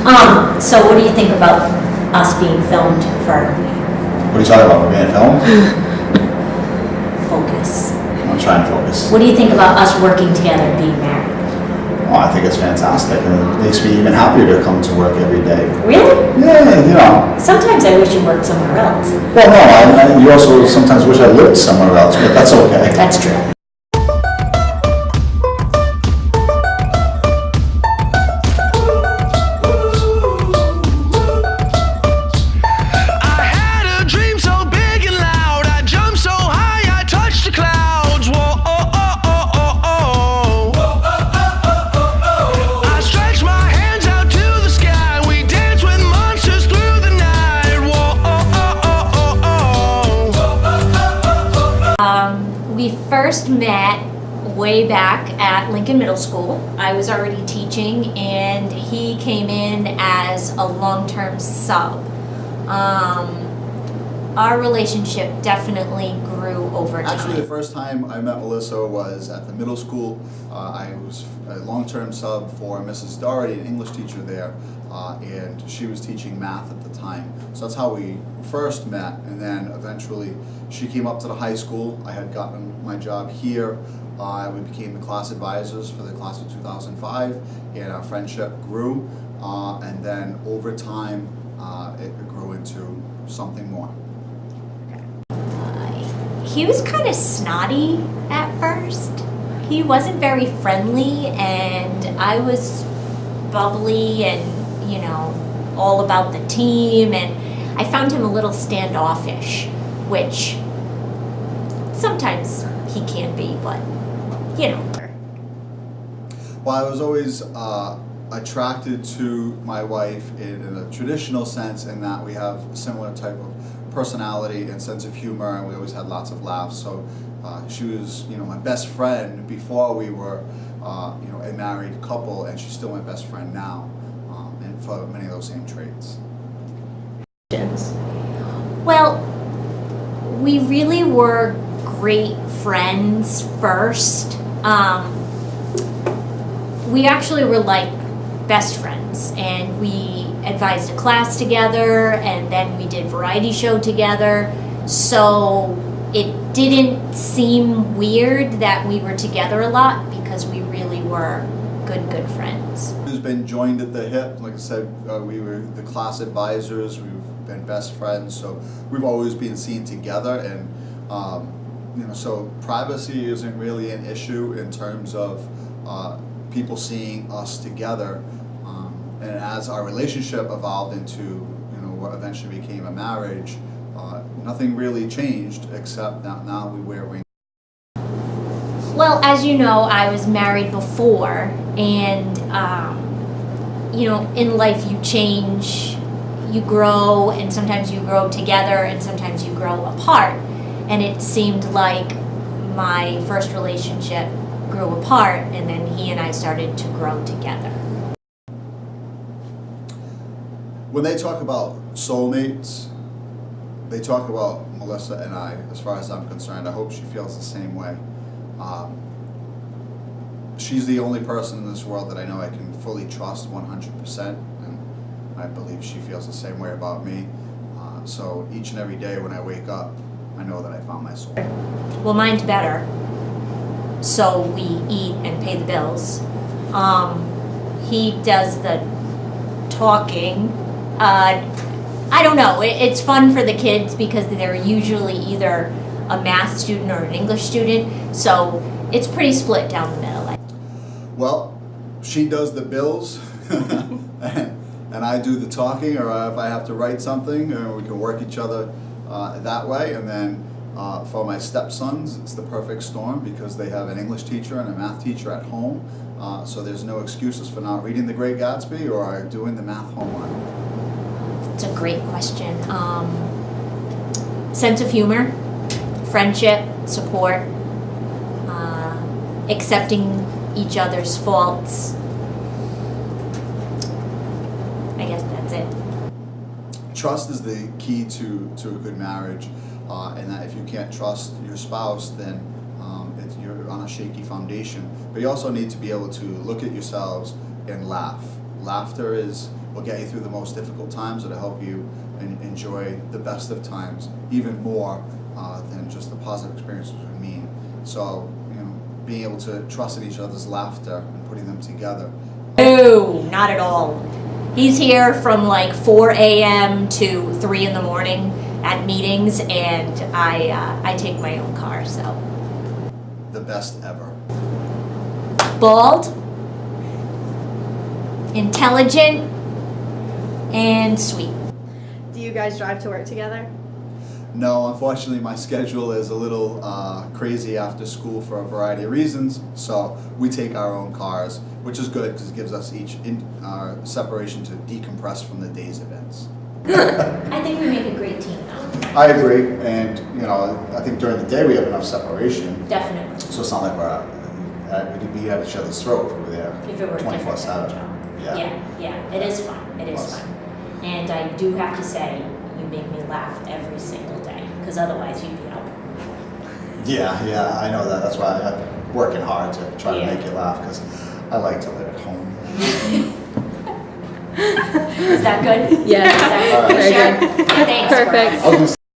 So what do you think about us being filmed for What are you talking about? We're being filmed? focus? I'm trying to focus. What do you think about us working together and being married? Oh, I think it's fantastic, and it makes me even happier to come to work every day. Really? Yeah, you know. Sometimes I wish you worked somewhere else. Well, no, you also sometimes wish I lived somewhere else, but that's okay. That's true. We first met way back at Lincoln Middle School. I was already teaching and he came in as a long-term sub. Our relationship definitely grew over time. Actually, the first time I met Melissa was at the middle school. I was a long-term sub for Mrs. Doherty, an English teacher there, and she was teaching math at the time. So that's how we first met, and then eventually she came up to the high school. I had gotten my job here. We became the class advisors for the class of 2005, and our friendship grew, and then over time it grew into something more. He was kind of snotty at first. He wasn't very friendly, and I was bubbly and, you know, all about the team, and I found him a little standoffish, which sometimes he can be, but, you know. Well, I was always attracted to my wife in a traditional sense, in that we have a similar type of personality and sense of humor, and we always had lots of laughs. So she was, you know, my best friend before we were, you know, a married couple, and she's still my best friend now, and for many of those same traits. Well, we really were great friends first. We actually were like best friends, and we advised a class together, and then we did variety show together. So it didn't seem weird that we were together a lot, because we really were good friends. Who's been joined at the hip. Like I said, we were the class advisors. We've been best friends, so we've always been seen together, and you know, so privacy isn't really an issue in terms of people seeing us together. And as our relationship evolved into, you know, what eventually became a marriage, nothing really changed, except that now we wear rings. Well, as you know, I was married before, and you know, in life you change, you grow, and sometimes you grow together and sometimes you grow apart. And it seemed like my first relationship grew apart, and then he and I started to grow together. When they talk about soulmates, they talk about Melissa and I, as far as I'm concerned. I hope she feels the same way. She's the only person in this world that I know I can fully trust 100%, and I believe she feels the same way about me. So each and every day when I wake up, I know that I found my soul. Well, mine's better. So we eat and pay the bills. He does the talking. I don't know. It's fun for the kids because they're usually either a math student or an English student. So it's pretty split down the middle. Well, she does the bills, and I do the talking, or if I have to write something, we can work each other that way. And then for my stepsons, it's the perfect storm, because they have an English teacher and a math teacher at home. So there's no excuses for not reading The Great Gatsby or doing the math homework. It's a great question. Sense of humor, friendship, support, accepting each other's faults. I guess that's it. Trust is the key to a good marriage, and that if you can't trust your spouse, then you're on a shaky foundation. But you also need to be able to look at yourselves and laugh. Laughter is will get you through the most difficult times, or to help you enjoy the best of times even more than just the positive experiences would mean. So, being able to trust in each other's laughter and putting them together. No, not at all. He's here from like 4 a.m. to 3 in the morning at meetings, and I take my own car, so. The best ever. Bald, intelligent, and sweet. Do you guys drive to work together? No, unfortunately my schedule is a little crazy after school for a variety of reasons, so we take our own cars, which is good because it gives us each separation to decompress from the day's events. I think we make a great team though. I agree, and I think during the day we have enough separation. Definitely. So it's not like we'd be at each other's throat if we were there If it were a different 24/7. job. Yeah. Yeah, it is fun. It is Plus. fun. And I do have to say, you make me laugh every single day, because otherwise you'd be out. Yeah, I know that. That's why I'm working hard to try to Yeah. make you laugh, because I like to live at home. Is that good? Yeah. Is that All right. good? Very Sure? good. Thanks, Perfect. Brian. I was gonna